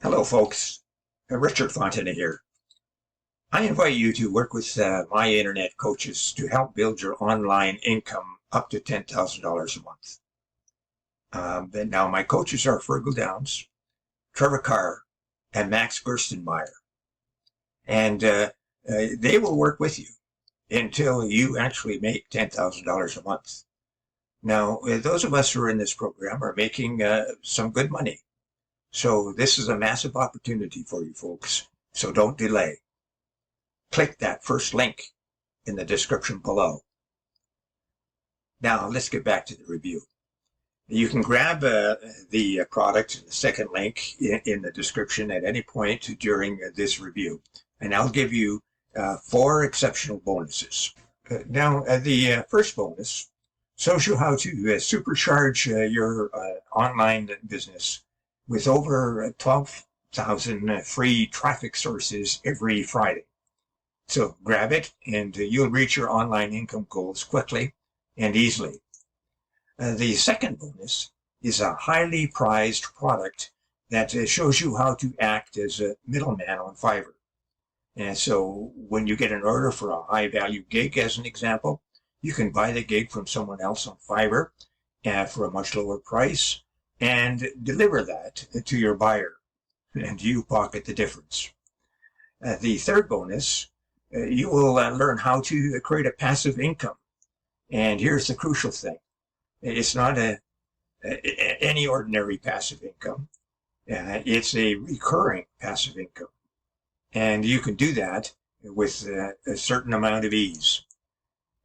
Hello, folks. Richard Fontana here. I invite you to work with my internet coaches to help build your online income up to $10,000 a month. Now, my coaches are Fergal Downs, Trevor Carr, and Max Gerstenmaier. And they will work with you until you actually make $10,000 a month. Now, those of us who are in this program are making some good money. So this is a massive opportunity for you folks. So don't delay. Click that first link in the description below. Now let's get back to the review. You can grab the product, the second link in the description at any point during this review. And I'll give you 4 exceptional bonuses. Now, the first bonus shows you how to supercharge your online business with over 12,000 free traffic sources every Friday. So grab it and you'll reach your online income goals quickly and easily. The second bonus is a highly prized product that shows you how to act as a middleman on Fiverr. And so when you get an order for a high value gig, as an example, you can buy the gig from someone else on Fiverr for a much lower price and deliver that to your buyer, and you pocket the difference. The third bonus, you will learn how to create a passive income. And here's the crucial thing. It's not any ordinary passive income. It's a recurring passive income. And you can do that with a certain amount of ease.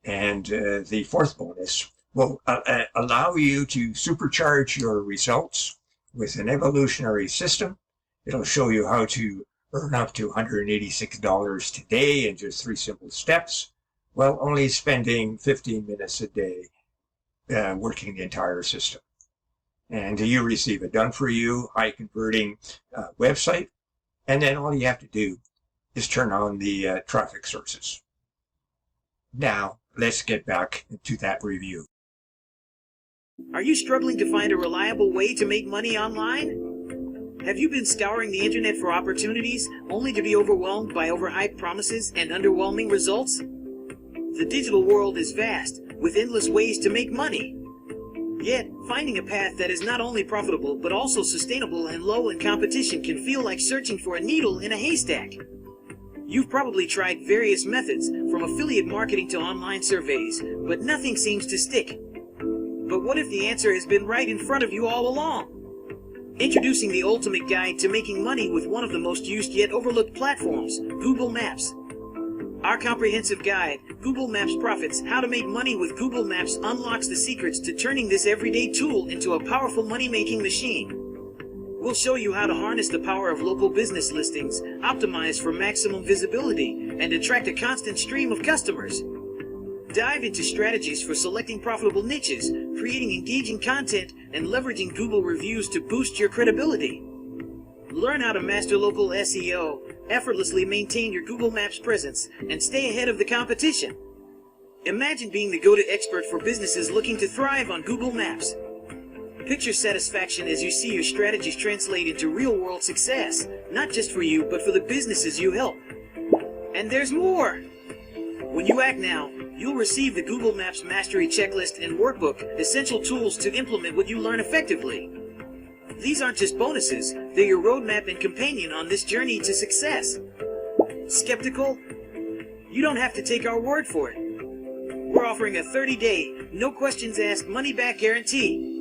And the fourth bonus will allow you to supercharge your results with an evolutionary system. It'll show you how to earn up to $186 today in just 3 simple steps, while only spending 15 minutes a day working the entire system. And you receive a done-for-you, high-converting website, and then all you have to do is turn on the traffic sources. Now, let's get back to that review. Are you struggling to find a reliable way to make money online? Have you been scouring the internet for opportunities only to be overwhelmed by overhyped promises and underwhelming results? The digital world is vast, with endless ways to make money. Yet, finding a path that is not only profitable but also sustainable and low in competition can feel like searching for a needle in a haystack. You've probably tried various methods, from affiliate marketing to online surveys, but nothing seems to stick. But what if the answer has been right in front of you all along? Introducing the ultimate guide to making money with one of the most used yet overlooked platforms, Google Maps. Our comprehensive guide, Google Maps Profits: How to Make Money with Google Maps, unlocks the secrets to turning this everyday tool into a powerful money-making machine. We'll show you how to harness the power of local business listings, optimize for maximum visibility, and attract a constant stream of customers. Dive into strategies for selecting profitable niches, creating engaging content, and leveraging Google reviews to boost your credibility. Learn how to master local SEO, effortlessly maintain your Google Maps presence, and stay ahead of the competition. Imagine being the go-to expert for businesses looking to thrive on Google Maps. Picture satisfaction as you see your strategies translate into real-world success, not just for you, but for the businesses you help. And there's more! When you act now, you'll receive the Google Maps Mastery Checklist and Workbook, essential tools to implement what you learn effectively. These aren't just bonuses, they're your roadmap and companion on this journey to success. Skeptical? You don't have to take our word for it. We're offering a 30-day, no questions asked, money-back guarantee.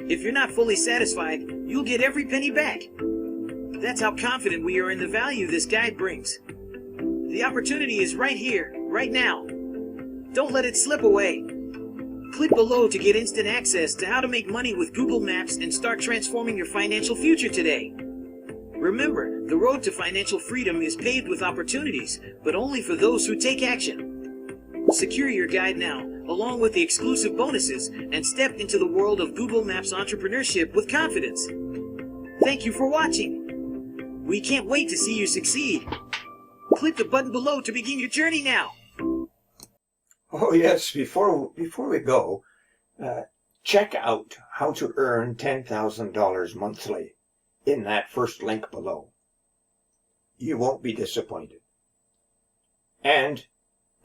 If you're not fully satisfied, you'll get every penny back. That's how confident we are in the value this guide brings. The opportunity is right here, right now. Don't let it slip away. Click below to get instant access to how to make money with Google Maps and start transforming your financial future today. Remember, the road to financial freedom is paved with opportunities, but only for those who take action. Secure your guide now, along with the exclusive bonuses, and step into the world of Google Maps entrepreneurship with confidence. Thank you for watching. We can't wait to see you succeed. Click the button below to begin your journey now. Oh yes, before we go, check out how to earn $10,000 monthly. in that first link below. You won't be disappointed. And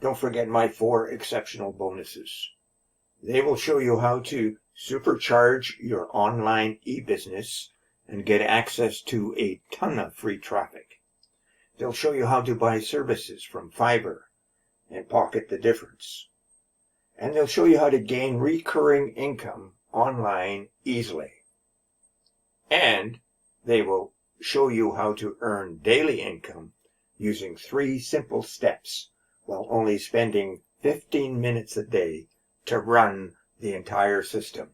don't forget my 4 exceptional bonuses. They will show you how to supercharge your online e-business and get access to a ton of free traffic. They'll show you how to buy services from Fiverr and pocket the difference. And they'll show you how to gain recurring income online easily. And they will show you how to earn daily income using 3 simple steps while only spending 15 minutes a day to run the entire system.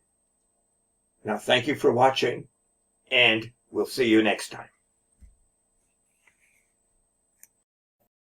Now, thank you for watching, and we'll see you next time.